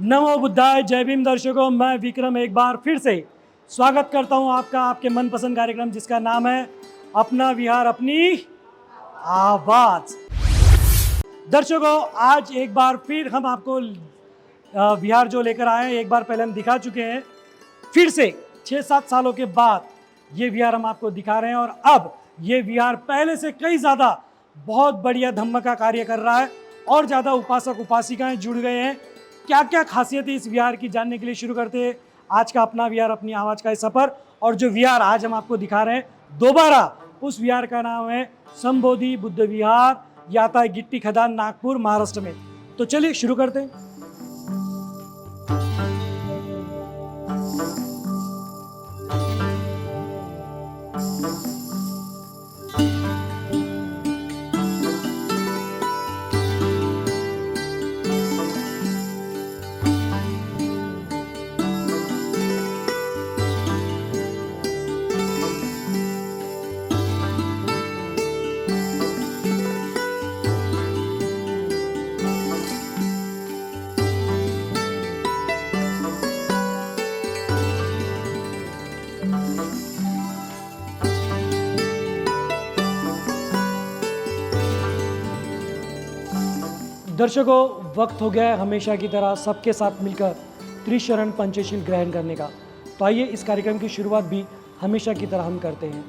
नमो बुद्धाय। जय भीम दर्शकों, मैं विक्रम एक बार फिर से स्वागत करता हूं आपका आपके मनपसंद कार्यक्रम जिसका नाम है अपना विहार अपनी आवाज़। दर्शकों, आज एक बार फिर हम आपको विहार जो लेकर आए हैं, एक बार पहले हम दिखा चुके हैं। फिर से 6-7 सालों के बाद ये विहार हम आपको दिखा रहे हैं और अब ये विहार पहले से कई ज़्यादा बहुत बढ़िया धम्म का कार्य कर रहा है और ज़्यादा उपासक उपासिकाएं जुड़ गए हैं। क्या क्या खासियत है इस विहार की, जानने के लिए शुरू करते हैं आज का अपना विहार अपनी आवाज़ का सफ़र। और जो विहार आज हम आपको दिखा रहे हैं दोबारा, उस विहार का नाम है संबोधि बुद्ध विहार, याता है गिट्टी खदान, नागपुर, महाराष्ट्र में। तो चलिए शुरू करते हैं। दर्शकों, वक्त हो गया है हमेशा की तरह सबके साथ मिलकर त्रिशरण पंचशील ग्रहण करने का। तो आइए इस कार्यक्रम की शुरुआत भी हमेशा की तरह हम करते हैं।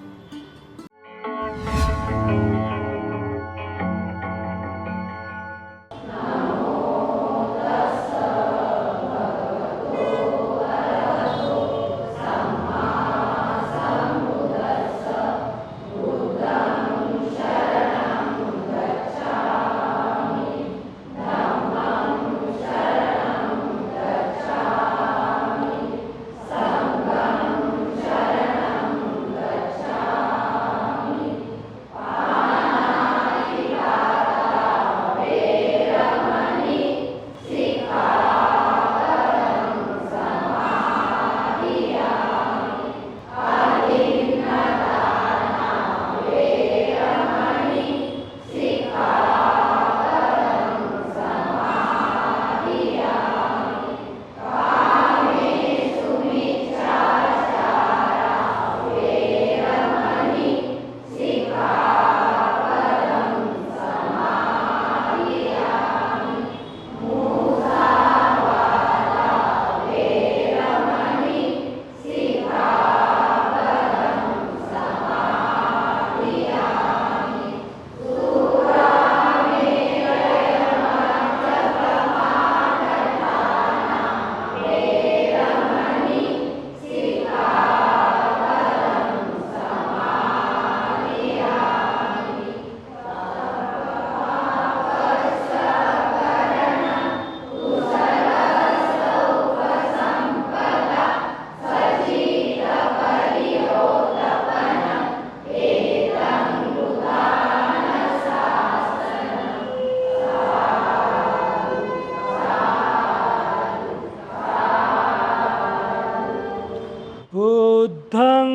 बुद्धं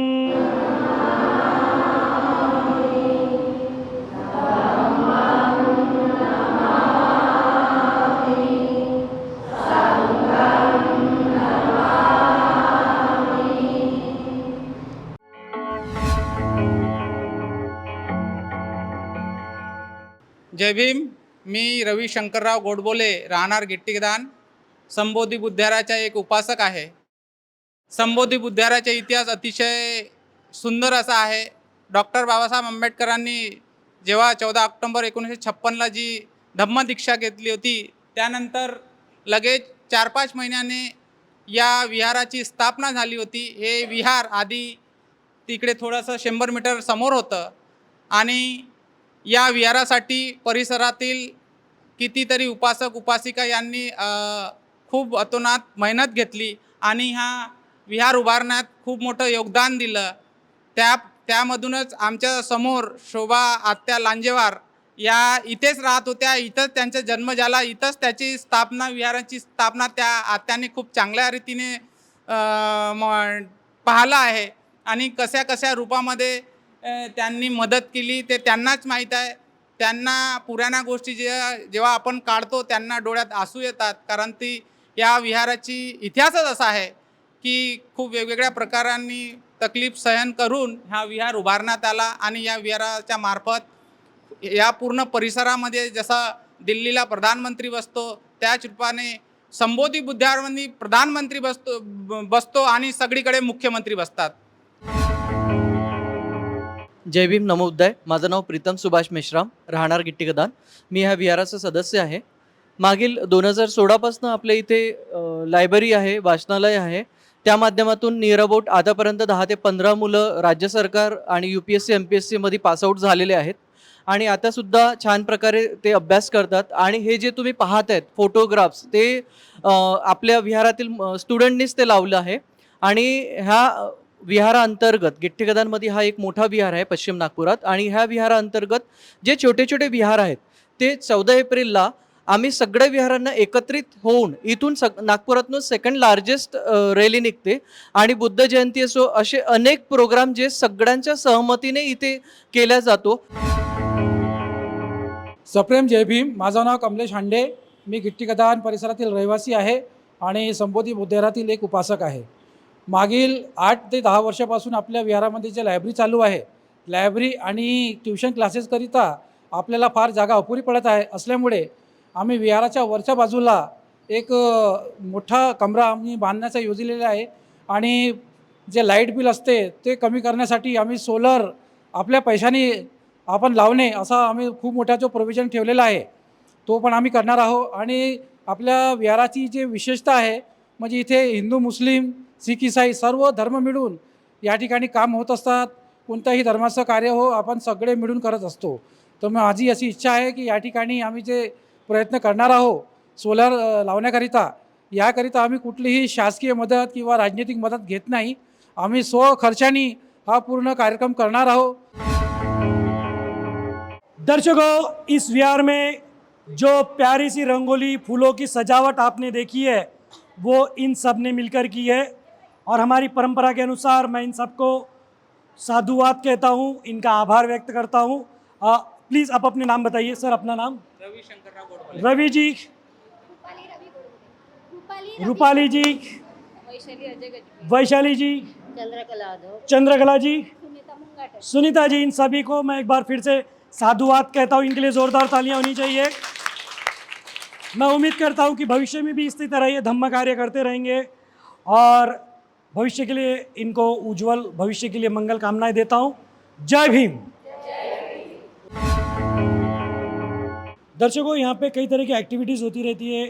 जय भीम। मी रवी शंकरराव गोडबोले, राहणार गिट्टीदान, संबोधी बुद्धाराचा एक उपासक आहे। संबोधी बुद्धाराचा इतिहास अतिशय सुंदर असा आहे। डॉक्टर बाबासाहेब आंबेडकरांनी जेव्हा 14 ऑक्टोबर 1956ला जी धम्मदीक्षा घेतली होती, त्यानंतर लगेच 4-5 महिन्याने या विहाराची स्थापना झाली होती। हे विहार आधी तिकडे थोडंसं 100 मीटर समोर होतं आणि या विहारासाठी परिसरातील कितीतरी उपासक उपासिका यांनी खूप अतोनात मेहनत घेतली आणि हा विहार उभारण्यात खूप मोठं योगदान दिलं। त्यामधूनच आमच्या समोर शोभा आत्या लांजेवार या इथेच राहत होत्या। इथंच त्यांचा जन्म झाला, इथंच त्याची स्थापना, विहाराची स्थापना त्या आत्याने खूप चांगल्या रीतीने पाहिलं आहे आणि कशा कशा रूपामध्ये त्यांनी मदत केली ते त्यांनाच माहीत आहे। त्यांना पुराण्या गोष्टी जेव्हा आपण काढतो त्यांना डोळ्यात आसू येतात, कारण ती या विहाराची इतिहासच असा आहे की खूप वेगवेगळ्या प्रकारांनी तकलीफ सहन करून हा विहार उभारण्यात आला आणि या विहाराच्या मार्फत या पूर्ण परिसरामध्ये जसा दिल्लीला प्रधानमंत्री बसतो त्याच रूपाने संबोधी बुद्धारांनी प्रधानमंत्री बसतो आणि सगळीकडे मुख्यमंत्री बसतात. जय भीम नमो बुद्धाय. माझं नाव प्रीतम सुभाष मेश्राम, राहणार गिट्टीगदान. मी ह्या विहाराचा सदस्य आहे. मागील 2016 पासून आपल्या इथे लायब्ररी आहे, वाचनालय आहे. त्या माध्यमातून नियर अबाउट आतापर्यंत 10 ते 15 मुलं राज्य सरकार आणि UPSC MPSC मध्ये पासआउट झालेले आहेत आणि आतासुद्धा छान प्रकारे ते अभ्यास करतात. आणि हे जे तुम्ही पाहत आहेत फोटोग्राफ्स ते आपल्या विहारातील स्टुडंटनीच ते लावलं आहे. आणि ह्या विहाराअंतर्गत गिट्टीगदानमध्ये हा एक मोठा विहार आहे पश्चिम नागपुरात. आणि ह्या विहाराअंतर्गत जे छोटे छोटे विहार आहेत ते 14 एप्रिलला आम्ही सगळ्या विहारांना एकत्रित होऊन इथून नागपुरातून सेकंड लार्जेस्ट रॅली निघते आणि बुद्ध जयंती असो असे अनेक प्रोग्राम जे सगळ्यांच्या सहमतीने इथे केला जातो. सप्रेम जय भीम. माझं नाव कमलेश हांडे. मी गिट्टीगदान परिसरातील रहिवासी आहे आणि संबोधी बुद्धविहारातील एक उपासक आहे. मागील 8 ते 10 वर्षापासून आपल्या विहारामध्ये जे लायब्ररी चालू आहे, लायब्ररी आणि ट्युशन क्लासेसकरिता आपल्याला फार जागा अपुरी पडत आहे. असल्यामुळे आम्ही विहाराच्या वरच्या बाजूला एक मोठा कमरा आम्ही बांधण्याचा योजलेला आहे. आणि जे लाईट बिल असते ते कमी करण्यासाठी आम्ही सोलर आपल्या पैशाने आपण लावणे असा आम्ही खूप मोठा जो प्रोव्हिजन ठेवलेला आहे तो पण आम्ही करणार आहोत. आणि आपल्या विहाराची जी विशेषता आहे म्हणजे इथे हिंदू, मुस्लिम, सिख, इसाई सर्व धर्म मिळून या ठिकाणी काम होत असतात. कोणत्याही धर्माचं कार्य हो आपण सगळे मिळून करत असतो. तर माझी अशी इच्छा आहे की या ठिकाणी आम्ही जे प्रयत्न करणार आहोत सोलर लावण्याकरिता, याकरिता आम्ही कुठलीही शासकीय मदत किंवा राजनीतिक मदत घेत नाही. आम्ही स्वखर्चाने हा पूर्ण कार्यक्रम करणार आहोत. दर्शकों, इस विहार में जो प्यारी सी रंगोली फूलों की सजावट आपने देखी है वो इन सब ने मिलकर की है और हमारी परंपरा के अनुसार मैं इन सबको साधुवाद कहता हूँ, इनका आभार व्यक्त करता हूँ. प्लीज़ आप अपने नाम बताइए. सर अपना नाम. रवी शंकरराव गोडबोले. रवि जी, रूपाली जी, वैशाली जी, चंद्रकला जी, सुनीता जी, इन सभी को मैं एक बार फिर से साधुवाद कहता हूँ. इनके लिए ज़ोरदार तालियां होनी चाहिए. मैं उम्मीद करता हूँ कि भविष्य में भी इसी तरह ये धम्म कार्य करते रहेंगे और भविष्य के लिए इनको उज्जवल भविष्य के लिए मंगल कामनाएं देता हूँ. जय भीम. दर्शकों, यहाँ पे कई तरह की एक्टिविटीज़ होती रहती है.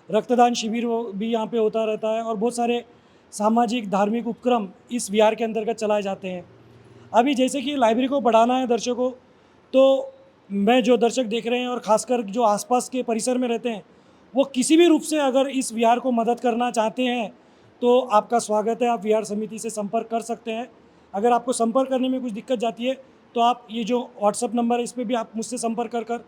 रक्तदान शिविर भी यहाँ पे होता रहता है और बहुत सारे सामाजिक धार्मिक उपक्रम इस विहार के अंतर्गत चलाए जाते हैं. अभी जैसे कि लाइब्रेरी को बढ़ाना है दर्शकों, तो मैं जो दर्शक देख रहे हैं और ख़ासकर जो आसपास के परिसर में रहते हैं वो किसी भी रूप से अगर इस विहार को मदद करना चाहते हैं तो आपका स्वागत है. आप विहार समिति से संपर्क कर सकते हैं. अगर आपको संपर्क करने में कुछ दिक्कत जाती है तो आप ये जो व्हाट्सअप नंबर है इस पर भी आप मुझसे संपर्क कर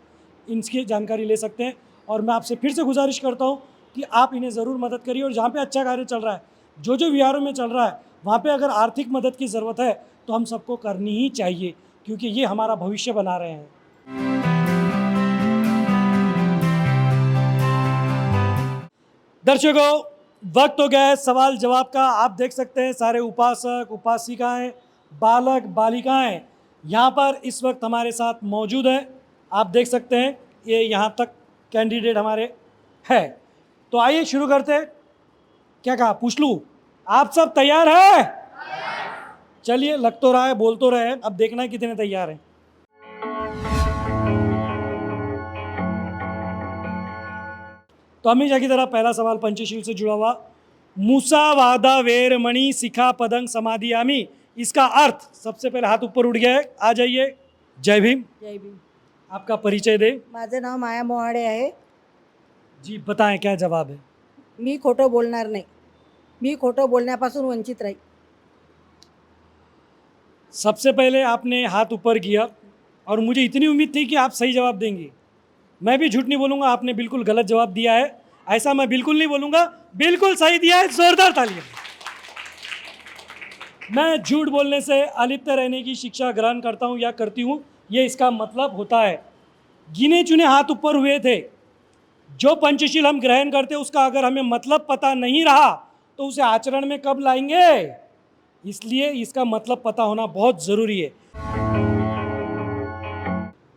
इनकी जानकारी ले सकते हैं. और मैं आपसे फिर से गुजारिश करता हूँ कि आप इन्हें ज़रूर मदद करिए. और जहाँ पे अच्छा कार्य चल रहा है, जो जो विहारों में चल रहा है, वहाँ पे अगर आर्थिक मदद की ज़रूरत है तो हम सबको करनी ही चाहिए, क्योंकि ये हमारा भविष्य बना रहे हैं. दर्शकों, वक्त हो गया है सवाल जवाब का. आप देख सकते हैं सारे उपासक, उपासिकाएं, बालक, बालिकाएं यहाँ पर इस वक्त हमारे साथ मौजूद हैं. आप देख सकते हैं ये यहाँ तक कैंडिडेट हमारे है. तो आइए शुरू करते हैं. क्या कहा, पूछ लूँ? आप सब तैयार हैं? चलिए, लग तो रहा है, बोल तो रहे हैं, अब देखना है कितने तैयार हैं. तो हमेशा की तरह पहला सवाल पंचशील से जुड़ा हुआ. मूसा वादा वेरमणि सिखा पदंग समाधियामी, इसका अर्थ सबसे पहले हाथ ऊपर उठ गया है. आ जाइए. जय भीम. जय भीम. आपका परिचय दे. माझं नाव माया मोहाडे आहे. जी बताएं क्या जवाब है. मी खोटं बोलणार नाही. मी खोटं बोलण्यापासून वंचित राहील. सबसे पहले आपने हाथ ऊपर किया और मुझे इतनी उम्मीद थी कि आप सही जवाब देंगे. मैं भी झूठ नहीं बोलूँगा, आपने बिल्कुल गलत जवाब दिया है, ऐसा मैं बिल्कुल नहीं बोलूँगा. बिल्कुल सही दिया है, जोरदार तालियां. मैं झूठ बोलने से अलिप्त रहने की शिक्षा ग्रहण करता हूँ या करती हूँ, ये इसका मतलब होता है. गिने चुने हाथ ऊपर हुए थे, जो पंचशील हम ग्रहण करते हैं उसका अगर हमें मतलब पता नहीं रहा तो उसे आचरण में कब लाएंगे? इसलिए इसका मतलब पता होना बहुत ज़रूरी है।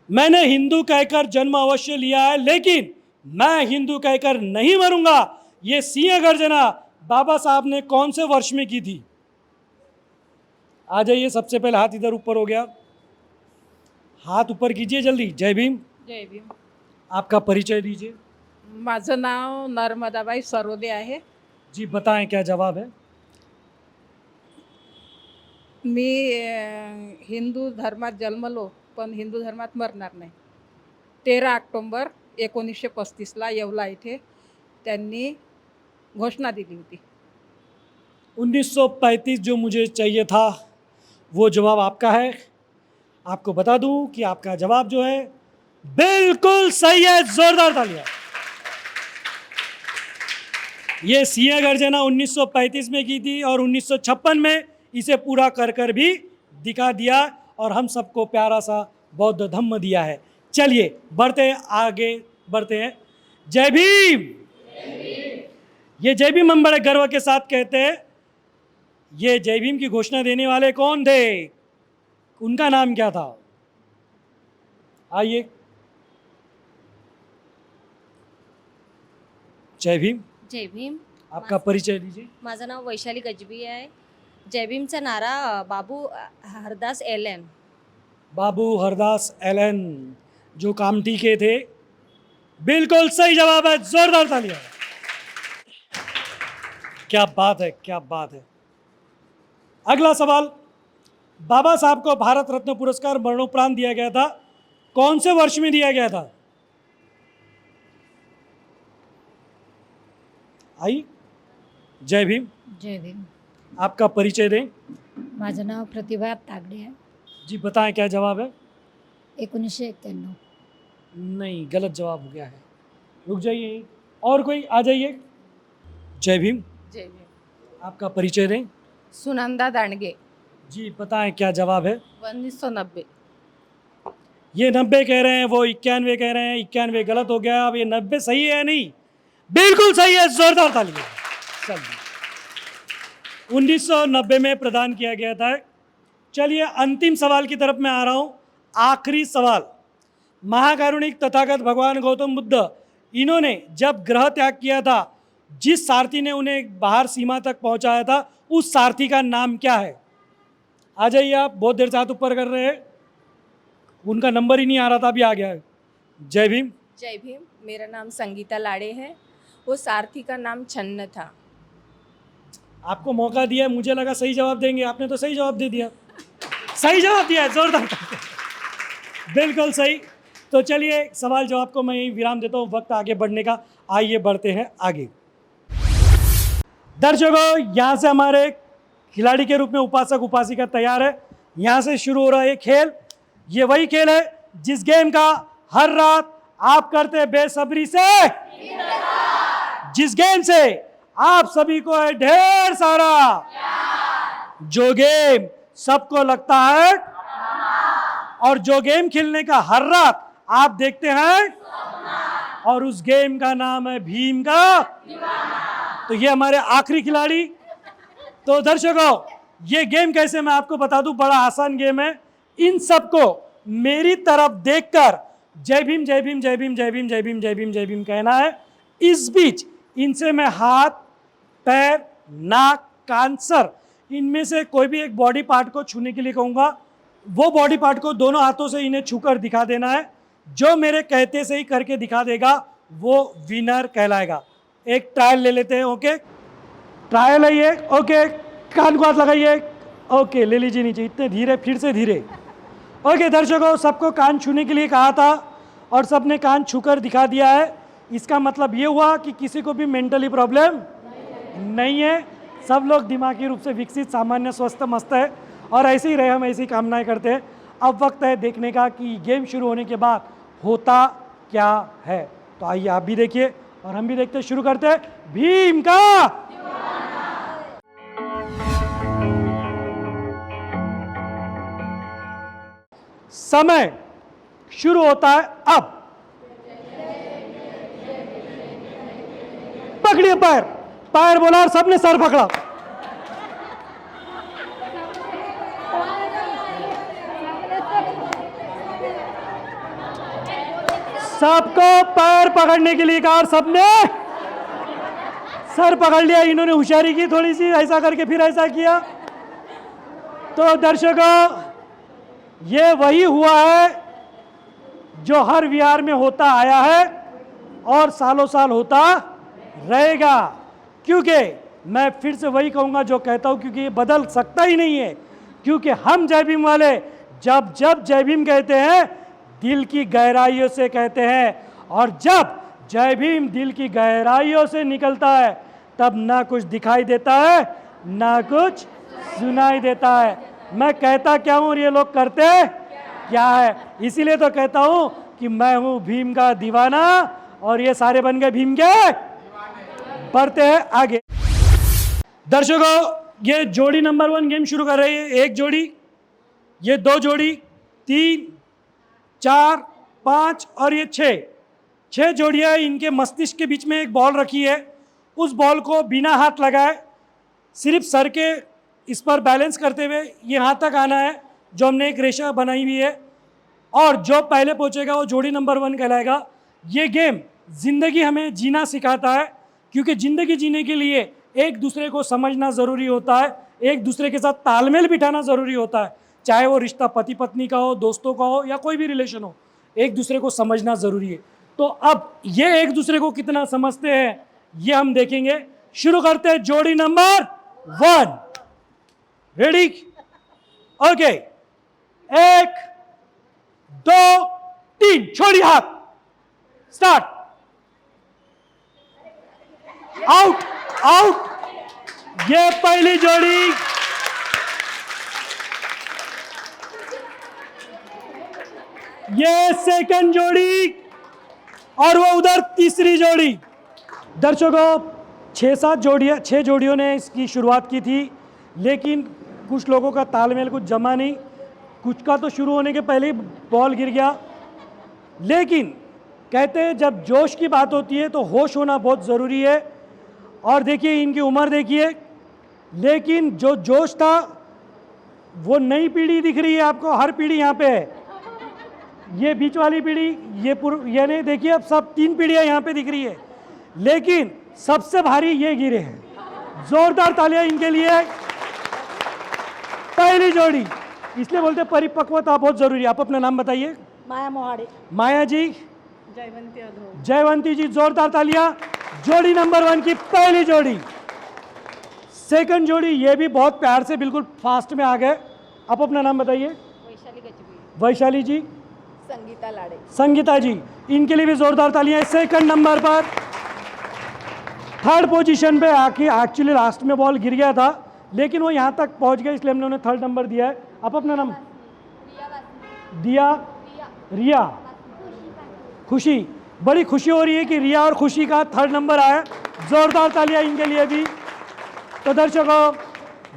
मैंने हिंदू कहकर जन्म अवश्य लिया है, लेकिन मैं हिंदू कहकर नहीं मरूंगा। ये सिंह गर्जना बाबा साहब ने कौन से वर्ष में की थी? आ जाइए, सबसे पहले हाथ इधर ऊपर हो गया, हाथ ऊपर कीजिए जल्दी। जय भीम। जय भीम. आपका परिचय दीजिए। माझं नाव नर्मदाबाई सरोदे आहे. जी बताएं क्या जवाब है? मी हिंदू धर्मात जन्मलो पण हिंदू धर्मात मरणार नाही. 13 ऑक्टोबर 1935ला येवला इथे त्यांनी घोषणा दिली होती. 1935 जो मुझे चाहिए था वो जवाब आपका है। आपको बता दूं कि आपका जवाब जो है बिल्कुल सही है। जोरदार तालियां। ये सिंह गर्जना 1935 में की थी और 1956 में इसे पूरा कर भी दिखा दिया और हम सबको प्यारा सा बौद्ध धम्म दिया है। चलिए बढ़ते हैं, आगे बढ़ते हैं। जय भीम। ये जय भीम हम बड़े गर्व के साथ कहते हैं। ये जय भीम की घोषणा देने वाले कौन थे? उनका नाम क्या था? आइए। जय भीम। जय भीम. आपका परिचय दीजिए। माझं नाव वैशाली गजबी आहे. जय भीमचा नारा बाबू हरदास एलन. बाबू हरदास एलन जो कामठी के थे। बिल्कुल सही जवाब है। जोरदार तालियां। क्या बात है, क्या बात है। अगला सवाल, बाबा साहब को भारत रत्न पुरस्कार मरणोपरांत दिया गया था, कौन से वर्ष में दिया गया था? आई। जय भीम। जय भीम. आपका परिचय दें। माझं नाव प्रतिभा तागडे आहे. जी बताएं क्या जवाब है? 1991. नहीं, गलत जवाब हो गया है। रुक जाइए, और कोई आ जाइए। जय भीम। जय भीम. आपका परिचय दें। सुनंदा दांडगे. जी बताएं क्या जवाब है? 1990. ये 90 कह रहे हैं, वो 91 कह रहे हैं। 91 गलत हो गया। अब ये 90 सही है या नहीं? बिल्कुल सही है। जोरदार तालियां। चलिए, 1990 में प्रदान किया गया था। चलिए अंतिम सवाल की तरफ मैं आ रहा हूँ। आखिरी सवाल, महाकारुणिक तथागत भगवान गौतम बुद्ध, इन्होंने जब ग्रह त्याग किया था, जिस सारथी ने उन्हें बाहर सीमा तक पहुंचाया था, उस सारथी का नाम क्या है? आ जाइए आप, बहुत देर से हाथ ऊपर कर रहे हैं। उनका नंबर ही नहीं आ रहा था, अभी आ गया है। जय भीम। जय भीम. मेरा नाम संगीता लाड़े है. वो सारथी का नाम छन्न था. आपको मौका दिया है, मुझे लगा सही जवाब देंगे, आपने तो सही जवाब दे दिया। सही जवाब दिया है, जोरदार। बिल्कुल सही। तो चलिए सवाल जवाब को मैं यही विराम देता हूँ, वक्त आगे बढ़ने का। आइए बढ़ते हैं आगे। दर्शकों, यहाँ से हमारे खिलाड़ी के रूप में उपासक उपासिका तैयार है। यहाँ से शुरू हो रहा है खेल। ये वही खेल है जिस गेम का हर रात आप करते हैं बेसब्री से, जिस गेम से आप सभी को है ढेर सारा, जो गेम सबको लगता है, और जो गेम खेलने का हर रात आप देखते हैं, और उस गेम का नाम है भीम का। तो ये हमारे आखिरी खिलाड़ी। तो दर्शकों, ये गेम कैसे मैं आपको बता दूं, बड़ा आसान गेम है। इन सबको मेरी तरफ देखकर जय भीम जय भीम जय भीम जय भीम जय भीम जय भीम जय भीम कहना है। इस बीच इनसे मैं हाथ, पैर, नाक, कान, सर, इनमें से कोई भी एक बॉडी पार्ट को छूने के लिए कहूँगा। वो बॉडी पार्ट को दोनों हाथों से इन्हें छूकर दिखा देना है। जो मेरे कहते से ही करके दिखा देगा वो विनर कहलाएगा। एक ट्रायल ले लेते हैं। ओके, ट्रायल है ये। ओके, कान को हाथ लगाइए। ओके, ले लीजिए नीचे। इतने धीरे, फिर से धीरे। ओके दर्शकों, सबको कान छूने के लिए कहा था और सबने कान छूकर दिखा दिया है। इसका मतलब ये हुआ कि किसी को भी मेंटली प्रॉब्लम नहीं है। सब लोग दिमागी रूप से विकसित, सामान्य, स्वस्थ, मस्त है, और ऐसे ही रहे। हम ऐसी कामनाएं करते हैं। अब वक्त है देखने का कि गेम शुरू होने के बाद होता क्या है। तो आइए आप भी देखिए और हम भी देखते। शुरू करते हैं भीम का। समय शुरू होता है अब। पकड़िए पैर, पैर बोला और सबने सर पकड़ा। सबको पैर पकड़ने के लिए कहा और सबने सर पकड़ लिया। इन्होंने होशियारी की थोड़ी सी, ऐसा करके फिर ऐसा किया। तो दर्शकों, ये वही हुआ है जो हर विहार में होता आया है और सालों साल होता रहेगा। क्योंकि मैं फिर से वही कहूँगा जो कहता हूँ, क्योंकि ये बदल सकता ही नहीं है। क्योंकि हम जय भीम वाले जब जब जय भीम कहते हैं दिल की गहराइयों से कहते हैं, और जब जय भीम दिल की गहराइयों से निकलता है तब ना कुछ दिखाई देता है ना कुछ सुनाई देता है। मैं कहता क्या हूँ और ये लोग करते क्या है। इसीलिए तो कहता हूँ कि मैं हूँ भीम का दीवाना और ये सारे बन गए भीम के। बढ़ते हैं आगे। दर्शकों, ये जोड़ी नंबर 1 गेम शुरू कर रही है। एक जोड़ी, ये 2 जोड़ी, 3, 4, 5 और ये 6 जोड़ियाँ। इनके मस्तिष्क के बीच में एक बॉल रखी है। उस बॉल को बिना हाथ लगाए सिर्फ सर के इस पर बैलेंस करते हुए यहाँ तक आना है, जो हमने एक रेशा बनाई हुई है। और जो पहले पहुँचेगा वो जोड़ी नंबर 1 कहलाएगा। ये गेम ज़िंदगी हमें जीना सिखाता है, क्योंकि ज़िंदगी जीने के लिए एक दूसरे को समझना ज़रूरी होता है, एक दूसरे के साथ तालमेल बिठाना ज़रूरी होता है। चाहे वो रिश्ता पति पत्नी का हो, दोस्तों का हो या कोई भी रिलेशन हो, एक दूसरे को समझना ज़रूरी है। तो अब ये एक दूसरे को कितना समझते हैं ये हम देखेंगे। शुरू करते हैं जोड़ी नंबर 1। रेडी? ओके, 1, 2, 3, छोड़िए हाथ, स्टार्ट। Out, out. ये पहली जोड़ी। ये सेकंड जोड़ी और वो उधर तीसरी जोड़ी। दर्शकों, 6 जोड़ियों ने इसकी शुरुआत की थी, लेकिन कुछ लोगों का तालमेल कुछ जमा नहीं, कुछ का तो शुरू होने के पहले ही बॉल गिर गया। लेकिन कहते हैं जब जोश की बात होती है तो होश होना बहुत ज़रूरी है। और देखिए इनकी उम्र देखिए, लेकिन जो जोश था वो नई पीढ़ी दिख रही है आपको। हर पीढ़ी यहाँ पे है, ये बीच वाली पीढ़ी, ये नहीं, देखिए अब सब 3 पीढ़ियाँ यहाँ पे दिख रही है, लेकिन सबसे भारी ये गिरे हैं। जोरदार तालियां इनके लिए। पहली जोड़ी, इसलिए बोलते परिपक्वता बहुत जरूरी है। आप अपना नाम बताइए। माया मोहाड़े। माया जी, जयवंती अधो। जयवंती जी, जोरदार तालियां। जोड़ी नंबर 1 की पहली जोड़ी। सेकंड जोड़ी, ये भी बहुत प्यार से बिल्कुल फास्ट में आ गए। आप अपना नाम बताइए। वैशाली गजबी। वैशाली जी। संगीता लाड़े। संगीता जी, इनके लिए भी जोरदार तालियां। सेकंड नंबर पर थर्ड पोजीशन पे आके, एक्चुअली लास्ट में बॉल गिर गया था लेकिन वो यहाँ तक पहुँच गया, इसलिए हमने उन्हें 3rd नंबर दिया है। आप अपना नाम। दिया, रिया, खुशी। बड़ी खुशी हो रही है कि रिया और खुशी का 3rd नंबर आया। जोरदार तालियां इनके लिए भी। तो दर्शकों,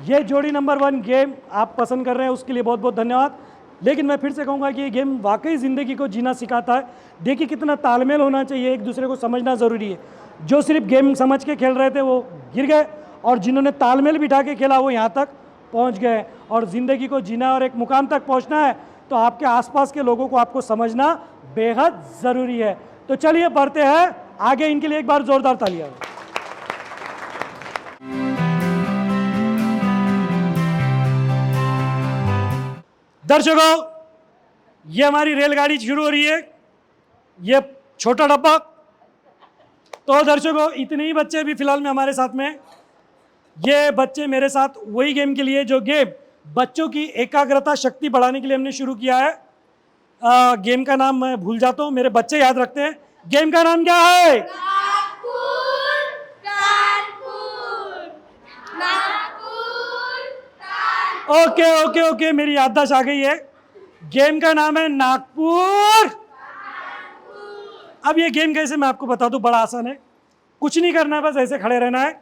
ये जोड़ी नंबर 1 गेम आप पसंद कर रहे हैं उसके लिए बहुत बहुत धन्यवाद। लेकिन मैं फिर से कहूँगा कि ये गेम वाकई ज़िंदगी को जीना सिखाता है। देखिए कितना तालमेल होना चाहिए, एक दूसरे को समझना ज़रूरी है। जो सिर्फ गेम समझ के खेल रहे थे वो गिर गए, और जिन्होंने तालमेल बिठा के खेला वो यहाँ तक पहुँच गए। और ज़िंदगी को जीना और एक मुकाम तक पहुँचना है तो आपके आसपास के लोगों को आपको समझना बेहद ज़रूरी है। तो चलिए बढ़ते हैं आगे। इनके लिए एक बार ज़ोरदार तालियां। दर्शकों, ये हमारी रेलगाड़ी शुरू हो रही है। ये छोटा डब्बा। तो दर्शकों, इतने ही बच्चे भी फिलहाल में हमारे साथ में। ये बच्चे मेरे साथ वही गेम के लिए जो गेम बच्चों की एकाग्रता शक्ति बढ़ाने के लिए हमने शुरू किया है। गेम का नाम मैं भूल जाता हूँ, मेरे बच्चे याद रखते हैं। गेम का नाम क्या है? ओके ओके ओके, मेरी याददाश्त आ गई है। गेम का नाम है नागपुर। अब ये गेम कैसे मैं आपको बता दूं, बड़ा आसान है। कुछ नहीं करना है, बस ऐसे खड़े रहना है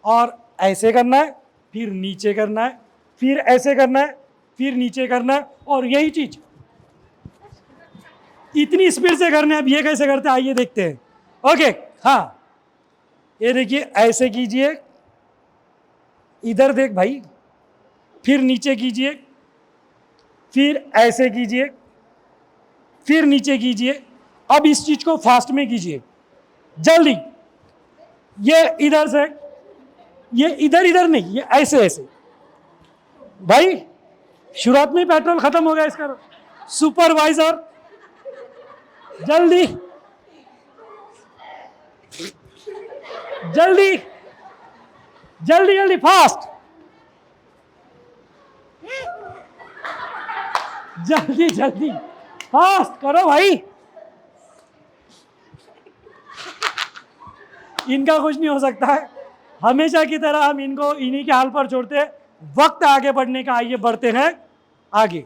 और ऐसे करना है, फिर नीचे करना है, फिर ऐसे करना है, फिर नीचे करना है, और यही चीज इतनी स्पीड से करना है। अब ये कैसे करते हैं आइए देखते हैं। ओके, हाँ, ये देखिए, ऐसे कीजिए, इधर देख भाई, फिर नीचे कीजिए, फिर ऐसे कीजिए, फिर नीचे कीजिए। अब इस चीज को फास्ट में कीजिए, जल्दी। ये इधर से, ये इधर इधर नहीं, ये ऐसे ऐसे। भाई शुरुआत में पेट्रोल खत्म हो गया इसका। सुपरवाइजर जल्दी जल्दी जल्दी जल्दी, फास्ट, जल्दी जल्दी फास्ट करो भाई। इनका कुछ नहीं हो सकता है, हमेशा की तरह हम इनको इन्हीं के हाल पर छोड़ते हैं। वक्त आगे बढ़ने का, आइए बढ़ते हैं आगे।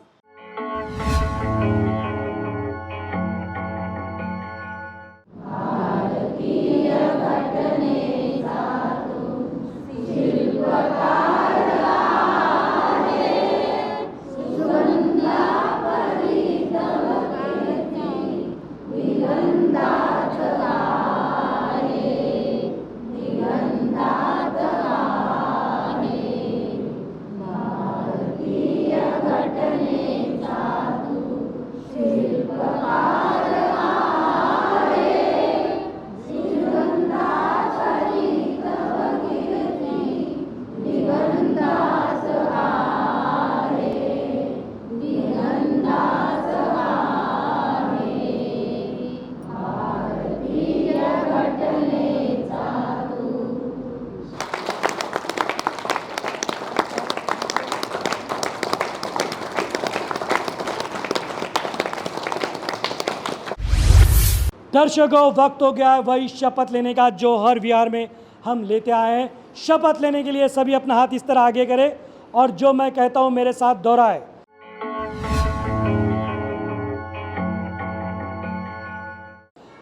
दर्शकों, वक्त हो गया है वही शपथ लेने का जो हर विहार में हम लेते आए हैं। शपथ लेने के लिए सभी अपना हाथ इस तरह आगे करें और जो मैं कहता हूं मेरे साथ दोहराए।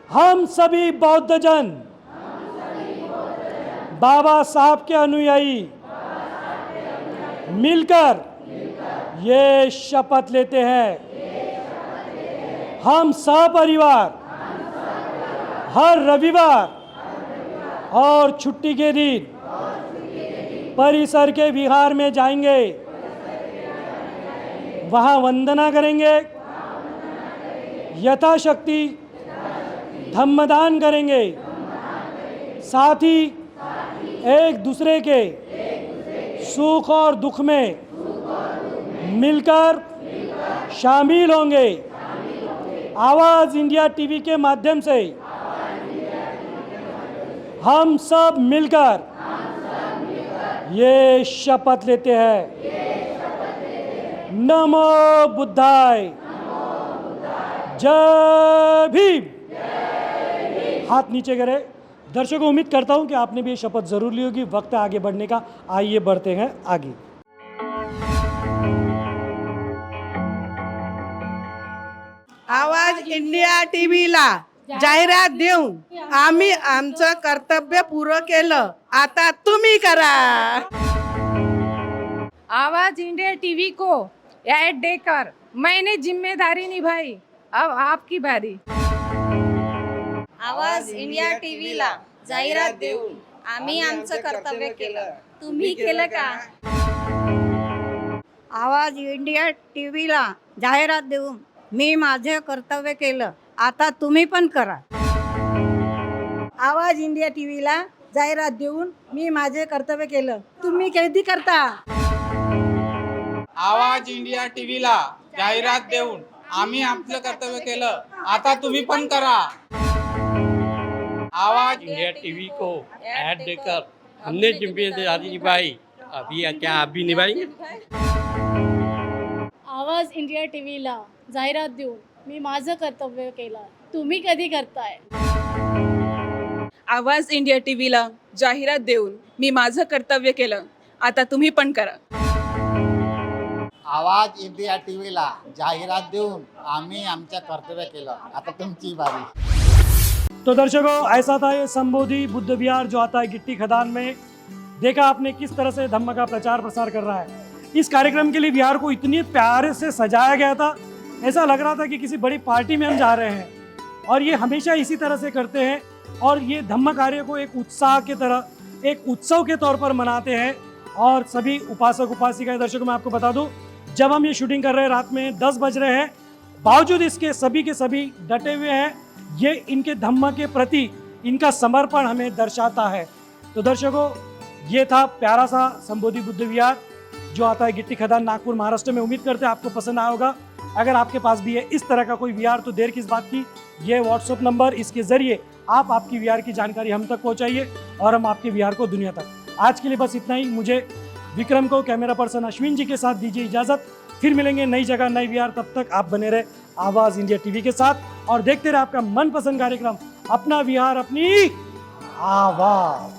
हम सभी बौद्ध जन बाबा साहब के अनुयायी मिलकर ये शपथ लेते हैं, हम सपरिवार हर रविवार और छुट्टी के दिन परिसर के विहार में जाएंगे, वहां वंदना करेंगे, यथाशक्ति धम्मदान करेंगे, साथ ही एक दूसरे के सुख और दुख में मिलकर शामिल होंगे। आवाज इंडिया टीवी के माध्यम से हम सब मिलकर ये शपथ लेते हैं। नमो बुद्धाय, जय भीम। हाथ नीचे करें। दर्शकों, उम्मीद करता हूं कि आपने भी ये शपथ जरूर ली होगी। वक्त है आगे बढ़ने का, आइए बढ़ते हैं आगे। आवाज इंडिया टीव्हीला जाहिरात देऊन आम्ही आमचं कर्तव्य पूर्ण केलं, आता तुम्ही करा। आवाज इंडिया टीवी को ऐड देकर मैंने जिम्मेदारी निभाई, अब आपकी बारी। आवाज इंडिया टीव्हीला जाहिरात देऊन आम्ही आमचं कर्तव्य केलं, तुम्ही केलं का? आवाज इंडिया टीव्हीला जाहिरात देऊन मी माझे कर्तव्य केलं, आता तुम्ही पण करा। आवाज इंडिया टीव्हीला जाहिरात देऊन मी माझे कर्तव्य केलं, तुम्ही कधी करता? आवाज इंडिया टीव्हीला जाहिरात देऊन आम्ही आपलं कर्तव्य केलं, आता तुम्ही पण करा। आवाज इंडिया टीवी को ऐड देकर हमने जिम्मेदारी निभाई, अभी क्या आप भी निभाएंगे? आवाज इंडिया टीव्हीला जाहिरात देऊन मी माझं कर्तव्य केलं, तुम्ही कधी करताय? आवाज इंडिया टीव्हीला जाहिरात देऊन मी माझं कर्तव्य केलं, आता तुम्ही पण करा। आवाज इंडिया टीव्हीला जाहिरात देऊन आम्ही आमचं कर्तव्य केलं, आता तुमची बारी। तो दर्शकों, ऐसा था ये संबोधि बुद्ध विहार जो आता है गिट्टी खदान में। देखा आपने किस तरह से धम्म का प्रचार प्रसार कर रहा है। इस कार्यक्रम के लिए विहार को इतनी प्यारे से सजाया गया था, ऐसा लग रहा था कि किसी बड़ी पार्टी में हम जा रहे हैं। और ये हमेशा इसी तरह से करते हैं। और ये धम्म कार्य को एक उत्साह के तरह, एक उत्सव के तौर पर मनाते हैं। और सभी उपासक उपासिकाएं, दर्शकों मैं आपको बता दूं, जब हम ये शूटिंग कर रहे हैं रात में 10 बज रहे हैं, बावजूद इसके सभी के सभी डटे हुए हैं। ये इनके धम्म के प्रति इनका समर्पण हमें दर्शाता है। तो दर्शकों, ये था प्यारा सा संबोधि बुद्ध विहार जो आता है गिट्टी खदान, नागपुर, महाराष्ट्र में। उम्मीद करते हैं आपको पसंद आया होगा। अगर आपके पास भी है इस तरह का कोई विहार तो देर किस बात की, ये व्हाट्सएप नंबर, इसके जरिए आप आपकी विहार की जानकारी हम तक पहुंचाइए और हम आपके विहार को दुनिया तक। आज के लिए बस इतना ही। मुझे विक्रम को, कैमरा पर्सन अश्विन जी के साथ दीजिए इजाजत। फिर मिलेंगे नई जगह, नई विहार। तब तक आप बने रहे आवाज इंडिया टीवी के साथ और देखते रहे आपका मनपसंद कार्यक्रम अपना विहार अपनी आवाज।